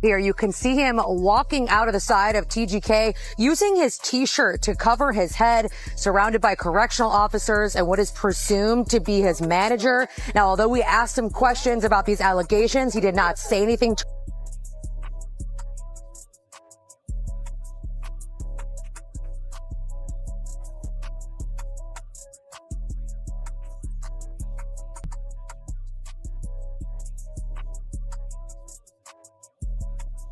Here you can see him walking out of the side of TGK using his t-shirt to cover his head, surrounded by correctional officers and what is presumed to be his manager. Now, although we asked him questions about these allegations, he did not say anything.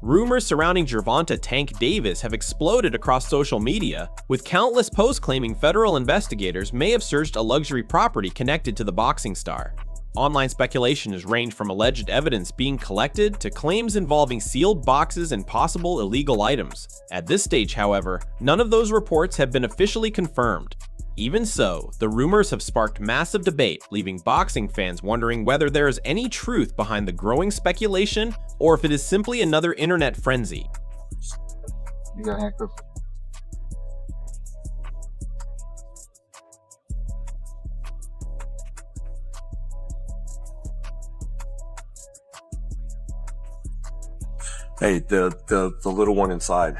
Rumors surrounding Gervonta "Tank" Davis have exploded across social media, with countless posts claiming federal investigators may have searched a luxury property connected to the boxing star. Online speculation has ranged from alleged evidence being collected to claims involving sealed boxes and possible illegal items. At this stage, however, none of those reports have been officially confirmed. Even so, the rumors have sparked massive debate, leaving boxing fans wondering whether there is any truth behind the growing speculation or if it is simply another internet frenzy. You got handcuffs. Hey, the little one inside.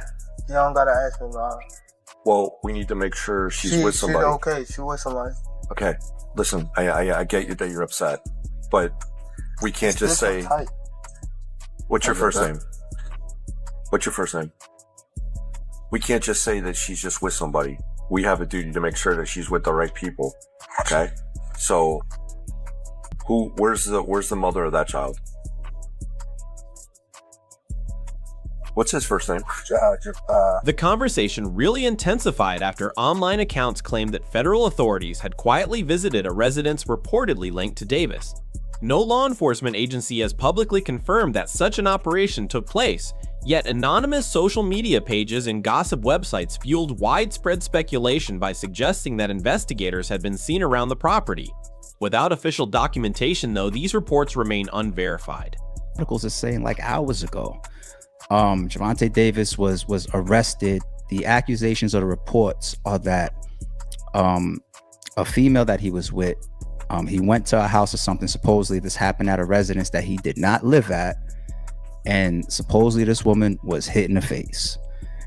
You don't gotta ask me, bro. Well, we need to make sure she's with somebody. She's okay. She's with somebody. Okay, listen, I get you that you're upset, but we can't just say. Tight. What's your first name? What's your first name? We can't just say that she's just with somebody. We have a duty to make sure that she's with the right people. Okay, so where's the mother of that child? What's his first name? The conversation really intensified after online accounts claimed that federal authorities had quietly visited a residence reportedly linked to Davis. No law enforcement agency has publicly confirmed that such an operation took place, yet anonymous social media pages and gossip websites fueled widespread speculation by suggesting that investigators had been seen around the property. Without official documentation, though, these reports remain unverified. Articles are saying like hours ago, Gervonta Davis was arrested. The accusations or the reports are that a female that he was with, he went to a house or something. Supposedly this happened at a residence that he did not live at, and supposedly this woman was hit in the face.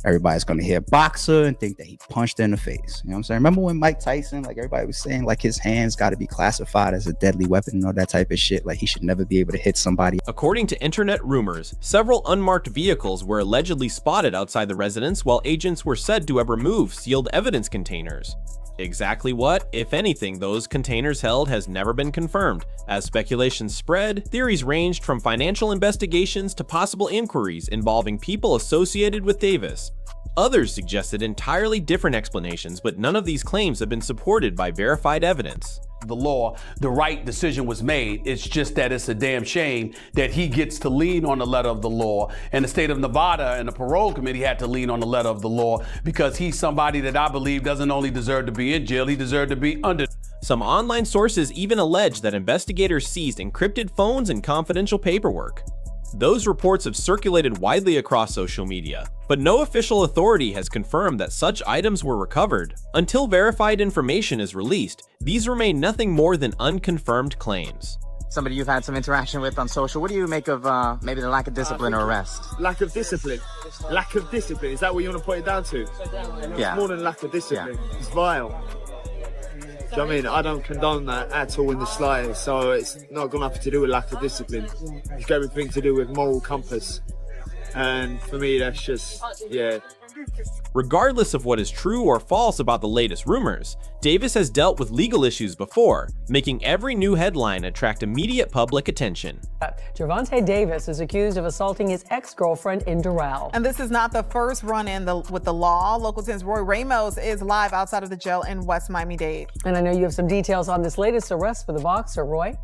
Everybody's going to hear boxer and think that he punched her in the face. You know what I'm saying? Remember when Mike Tyson, like everybody was saying, like his hands got to be classified as a deadly weapon and all that type of shit. Like he should never be able to hit somebody. According to internet rumors, several unmarked vehicles were allegedly spotted outside the residence, while agents were said to have removed sealed evidence containers. Exactly what, if anything, those containers held has never been confirmed. As speculation spread, theories ranged from financial investigations to possible inquiries involving people associated with Davis. Others suggested entirely different explanations, but none of these claims have been supported by verified evidence. The law, the right decision was made. It's just that it's a damn shame that he gets to lean on the letter of the law, and the state of Nevada and the parole committee had to lean on the letter of the law because he's somebody that I believe doesn't only deserve to be in jail, he deserved to be under. Some online sources even allege that investigators seized encrypted phones and confidential paperwork. Those reports have circulated widely across social media, but no official authority has confirmed that such items were recovered. Until verified information is released, these remain nothing more than unconfirmed claims. Somebody you've had some interaction with on social, what do you make of maybe the lack of discipline or arrest? Lack of discipline? Lack of discipline, is that what you want to put it down to? Yeah. It's more than lack of discipline, yeah. It's vile. Do you know what I mean? I don't condone that at all in the slightest, so it's not got nothing to do with lack of discipline. It's got everything to do with moral compass. And for me, that's just, yeah. Regardless of what is true or false about the latest rumors, Davis has dealt with legal issues before, making every new headline attract immediate public attention. Gervonta Davis is accused of assaulting his ex-girlfriend in Doral. And this is not the first run-in with the law. Local 10's Roy Ramos is live outside of the jail in West Miami-Dade. And I know you have some details on this latest arrest for the boxer, Roy.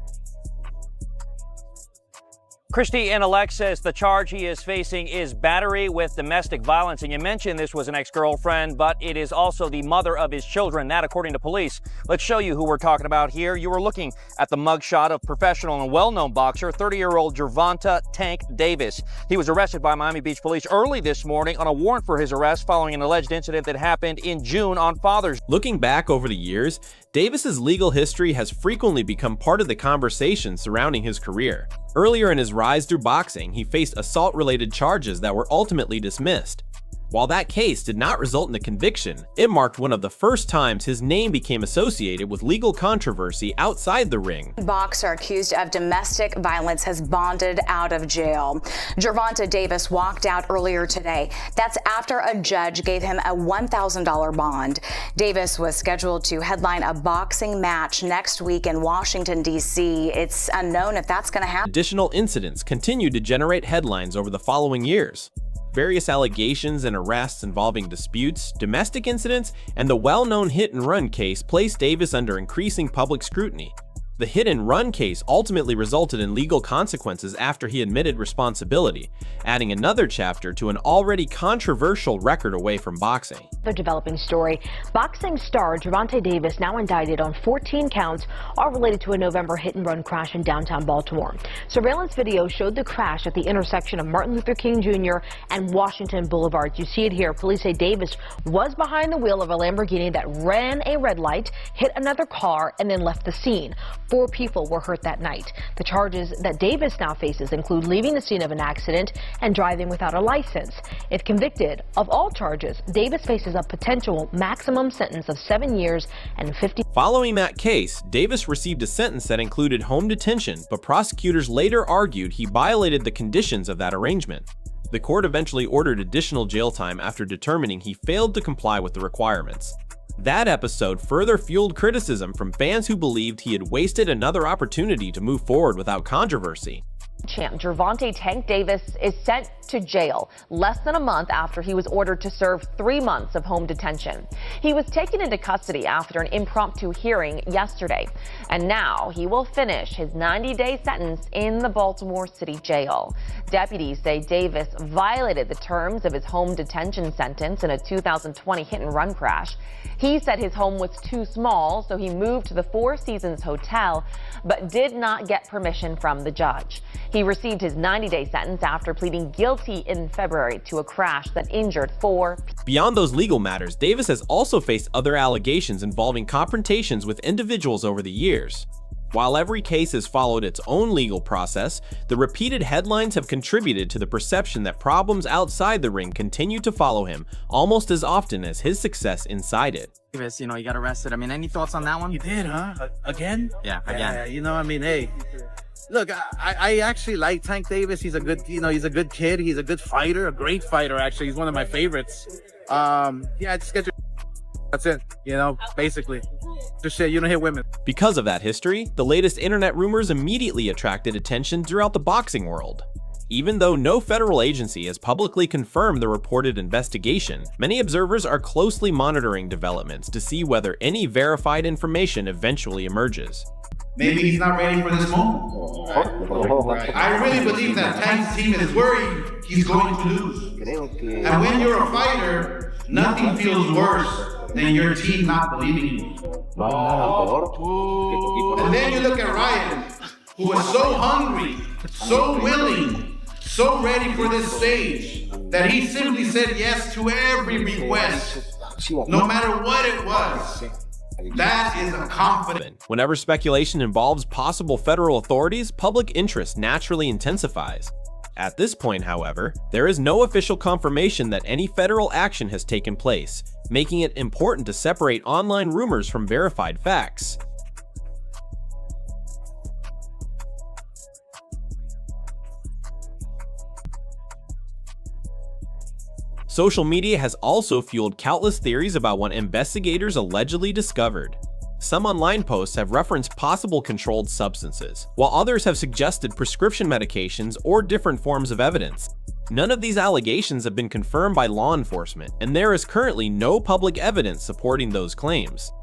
Christy and Alexis, the charge he is facing is battery with domestic violence. And you mentioned this was an ex-girlfriend, but it is also the mother of his children, that according to police. Let's show you who we're talking about here. You were looking at the mugshot of professional and well-known boxer, 30-year-old Gervonta "Tank" Davis. He was arrested by Miami Beach police early this morning on a warrant for his arrest following an alleged incident that happened in June on Father's Day. Looking back over the years, Davis's legal history has frequently become part of the conversation surrounding his career. Earlier in his rise through boxing, he faced assault-related charges that were ultimately dismissed. While that case did not result in a conviction, it marked one of the first times his name became associated with legal controversy outside the ring. Boxer accused of domestic violence has bonded out of jail. Gervonta Davis walked out earlier today. That's after a judge gave him a $1,000 bond. Davis was scheduled to headline a boxing match next week in Washington, D.C. It's unknown if that's going to happen. Additional incidents continued to generate headlines over the following years. Various allegations and arrests involving disputes, domestic incidents, and the well-known hit-and-run case placed Davis under increasing public scrutiny. The hit-and-run case ultimately resulted in legal consequences after he admitted responsibility, adding another chapter to an already controversial record away from boxing. The developing story, boxing star Gervonta Davis, now indicted on 14 counts, all related to a November hit-and-run crash in downtown Baltimore. Surveillance video showed the crash at the intersection of Martin Luther King Jr. and Washington Boulevard. You see it here. Police say Davis was behind the wheel of a Lamborghini that ran a red light, hit another car, and then left the scene. 4 people were hurt that night. The charges that Davis now faces include leaving the scene of an accident and driving without a license. If convicted of all charges, Davis faces a potential maximum sentence of 7 years and 50. Following that case, Davis received a sentence that included home detention, but prosecutors later argued he violated the conditions of that arrangement. The court eventually ordered additional jail time after determining he failed to comply with the requirements. That episode further fueled criticism from fans who believed he had wasted another opportunity to move forward without controversy. Champ Gervonta "Tank" Davis is sent to jail less than a month after he was ordered to serve 3 months of home detention. He was taken into custody after an impromptu hearing yesterday, and now he will finish his 90-day sentence in the Baltimore City Jail. Deputies say Davis violated the terms of his home detention sentence in a 2020 hit-and-run crash. He said his home was too small, so he moved to the Four Seasons Hotel, but did not get permission from the judge. He received his 90-day sentence after pleading guilty in February to a crash that injured 4 people. Beyond those legal matters, Davis has also faced other allegations involving confrontations with individuals over the years. While every case has followed its own legal process, the repeated headlines have contributed to the perception that problems outside the ring continue to follow him almost as often as his success inside it. Davis, you know, he got arrested. I mean, any thoughts on that one? You did, huh? Again? Yeah, again. Yeah, you know, I mean, hey, look, I actually like Tank Davis. He's a good, he's a good kid. He's a good fighter, a great fighter, actually. He's one of my favorites. Yeah, just get your... That's it, you know, basically. Just say you don't hit women. Because of that history, the latest internet rumors immediately attracted attention throughout the boxing world. Even though no federal agency has publicly confirmed the reported investigation, many observers are closely monitoring developments to see whether any verified information eventually emerges. Maybe he's not ready for this moment. I really believe that Tank's team is worried he's going to lose. And when you're a fighter, nothing feels worse than your team not believing you. And then you look at Ryan, who was so hungry, so willing, so ready for this stage, that he simply said yes to every request, no matter what it was. That is a confidence. Whenever speculation involves possible federal authorities, public interest naturally intensifies. At this point, however, there is no official confirmation that any federal action has taken place, making it important to separate online rumors from verified facts. Social media has also fueled countless theories about what investigators allegedly discovered. Some online posts have referenced possible controlled substances, while others have suggested prescription medications or different forms of evidence. None of these allegations have been confirmed by law enforcement, and there is currently no public evidence supporting those claims.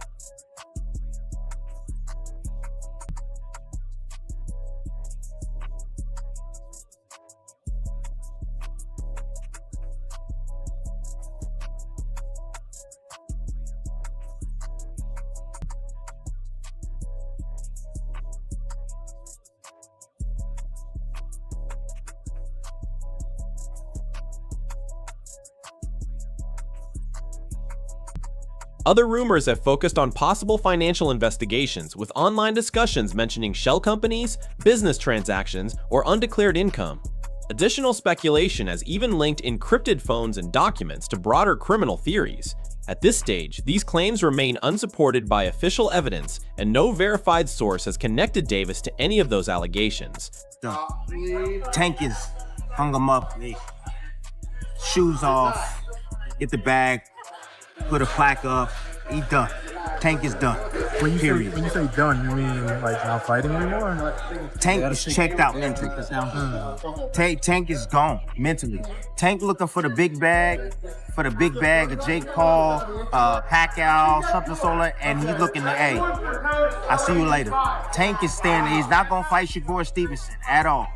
Other rumors have focused on possible financial investigations, with online discussions mentioning shell companies, business transactions, or undeclared income. Additional speculation has even linked encrypted phones and documents to broader criminal theories. At this stage, these claims remain unsupported by official evidence, and no verified source has connected Davis to any of those allegations. Tank is hung him up, shoes off, get the bag, put a plaque up, he done. Tank is done. When you say done, you mean like not fighting anymore? Tank is checked out mentally. Tank is gone mentally. Tank looking for the big bag, of Jake Paul, Pacquiao, something solar, and he's looking to, hey, I'll see you later. Tank is standing. He's not gonna fight Shakur Stevenson at all.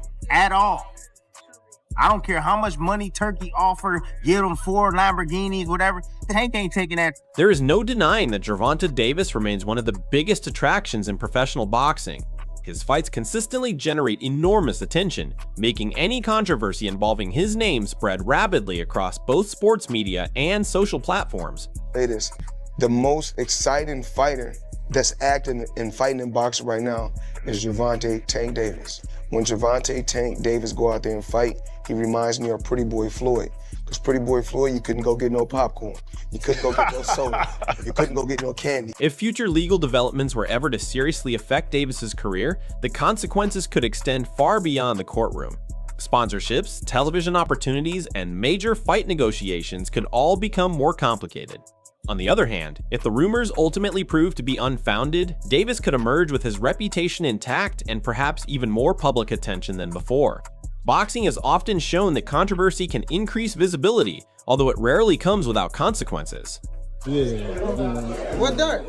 I don't care how much money Turkey offer, give him 4 Lamborghinis, whatever. Tank ain't taking that. There is no denying that Gervonta Davis remains one of the biggest attractions in professional boxing. His fights consistently generate enormous attention, making any controversy involving his name spread rapidly across both sports media and social platforms. It is the most exciting fighter that's acting and fighting in boxing right now is Gervonta Tank Davis. When Gervonta Tank Davis go out there and fight, he reminds me of Pretty Boy Floyd. Because Pretty Boy Floyd, you couldn't go get no popcorn. You couldn't go get no soda. You couldn't go get no candy. If future legal developments were ever to seriously affect Davis's career, the consequences could extend far beyond the courtroom. Sponsorships, television opportunities, and major fight negotiations could all become more complicated. On the other hand, if the rumors ultimately prove to be unfounded, Davis could emerge with his reputation intact and perhaps even more public attention than before. Boxing has often shown that controversy can increase visibility, although it rarely comes without consequences. What dirt?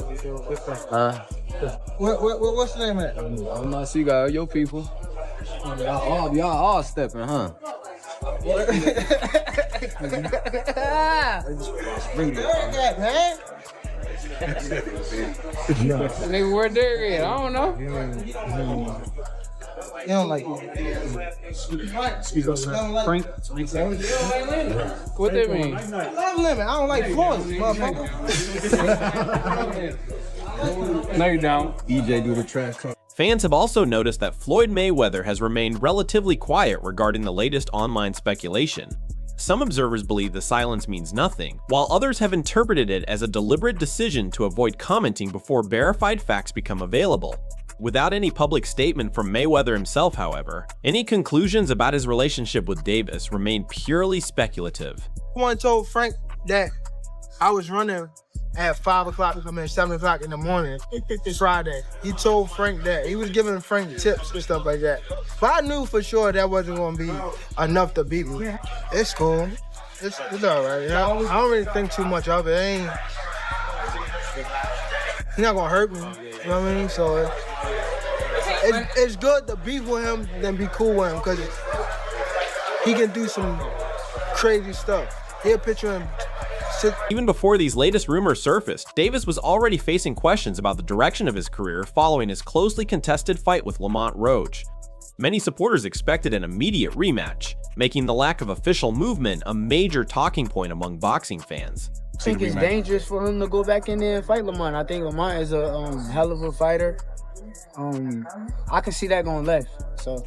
What's the name of it? I'm not sure you got your people. Y'all all stepping, huh? Nigga, where Derek at? I don't know. You don't like Frank? What that mean? Love limit. I don't like Floyd, motherfucker. No, you don't. EJ do the trash talk. Fans have also noticed that Floyd Mayweather has remained relatively quiet regarding the latest online speculation. Some observers believe the silence means nothing, while others have interpreted it as a deliberate decision to avoid commenting before verified facts become available. Without any public statement from Mayweather himself, however, any conclusions about his relationship with Davis remain purely speculative. Someone told Frank that I was running at 5 o'clock, 7 o'clock in the morning, Friday. He told Frank that. He was giving Frank tips and stuff like that. But I knew for sure that wasn't going to be enough to beat me. It's cool. It's all right. You know? I don't really think too much of it. He's not going to hurt me. You know what I mean? So it's good to be with him than be cool with him because he can do some crazy stuff. He'll picture him. Even before these latest rumors surfaced, Davis was already facing questions about the direction of his career following his closely contested fight with Lamont Roach. Many supporters expected an immediate rematch, making the lack of official movement a major talking point among boxing fans. I think it's dangerous for him to go back in there and fight Lamont. I think Lamont is a hell of a fighter. I can see that going left, so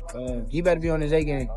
he better be on his A game.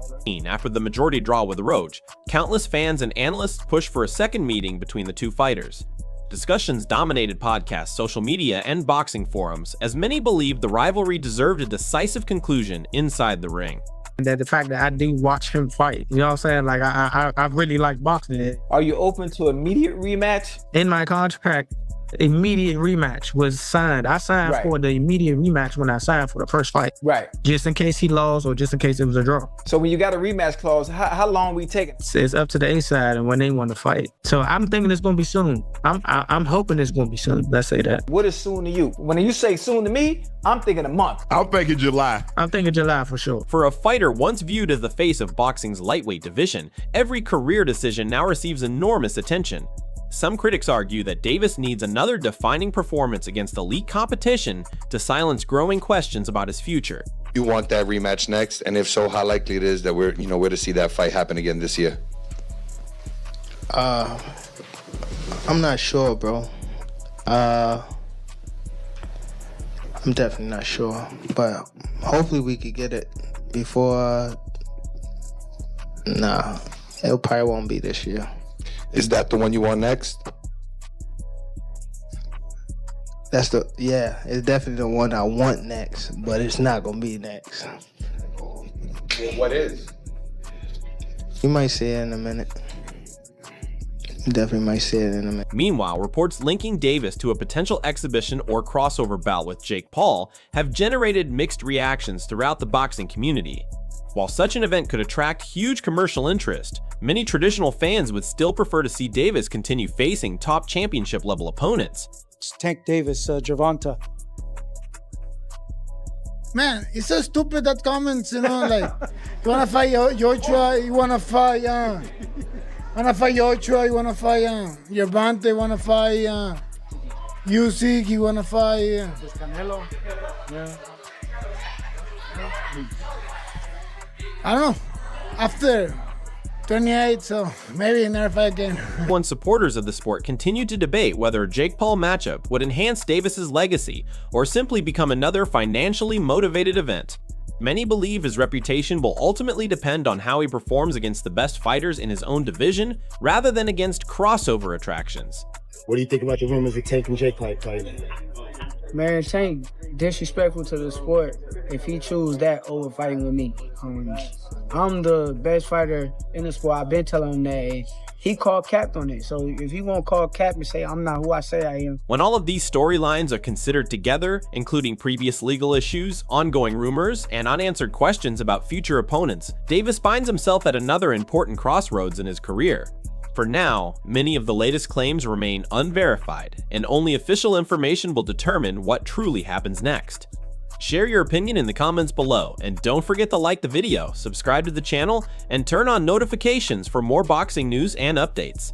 After the majority draw with Roach, countless fans and analysts pushed for a second meeting between the two fighters. Discussions dominated podcasts, social media, and boxing forums, as many believed the rivalry deserved a decisive conclusion inside the ring. That the fact that I do watch him fight, you know what I'm saying? Like I really like boxing. Are you open to immediate rematch? In my contract, immediate rematch was signed. I signed for the immediate rematch when I signed for the first fight. Right. Just in case he lost or just in case it was a draw. So when you got a rematch clause, how long we taking? It's up to the A side and when they want to fight. So I'm thinking it's gonna be soon. I'm hoping it's gonna be soon. Let's say that. What is soon to you? When you say soon to me, I'm thinking a month. I'm thinking July. I'm thinking July for sure. For a fighter once viewed as the face of boxing's lightweight division, every career decision now receives enormous attention. Some critics argue that Davis needs another defining performance against elite competition to silence growing questions about his future. You want that rematch next, and if so, how likely it is that we're to see that fight happen again this year? I'm not sure, bro. I'm definitely not sure, but hopefully we could get it before. Nah, it probably won't be this year. Is that the one you want next? It's definitely the one I want next, but it's not gonna be next. What is? You might see it in a minute. You definitely might see it in a minute. Meanwhile, reports linking Davis to a potential exhibition or crossover bout with Jake Paul have generated mixed reactions throughout the boxing community. While such an event could attract huge commercial interest, many traditional fans would still prefer to see Davis continue facing top championship-level opponents. Tank Davis, Gervonta. Man, it's so stupid that comments, you know, like, you wanna fight Joshua, you wanna fight, Joshua, you wanna fight, Gervonta, you wanna fight, Usyk, you wanna fight, Canelo. Yeah. I don't know, after 28, so maybe never fight again. One supporters of the sport continue to debate whether a Jake Paul matchup would enhance Davis's legacy or simply become another financially motivated event. Many believe his reputation will ultimately depend on how he performs against the best fighters in his own division rather than against crossover attractions. What do you think about the rumors of Tank and Jake fighting? Man, Tank disrespectful to the sport if he choose that over fighting with me. I'm the best fighter in the sport. I've been telling him that. He called cap on it. So if he won't call cap and say I'm not who I say I am. When all of these storylines are considered together, including previous legal issues, ongoing rumors, and unanswered questions about future opponents, Davis finds himself at another important crossroads in his career. For now, many of the latest claims remain unverified, and only official information will determine what truly happens next. Share your opinion in the comments below, and don't forget to like the video, subscribe to the channel, and turn on notifications for more boxing news and updates.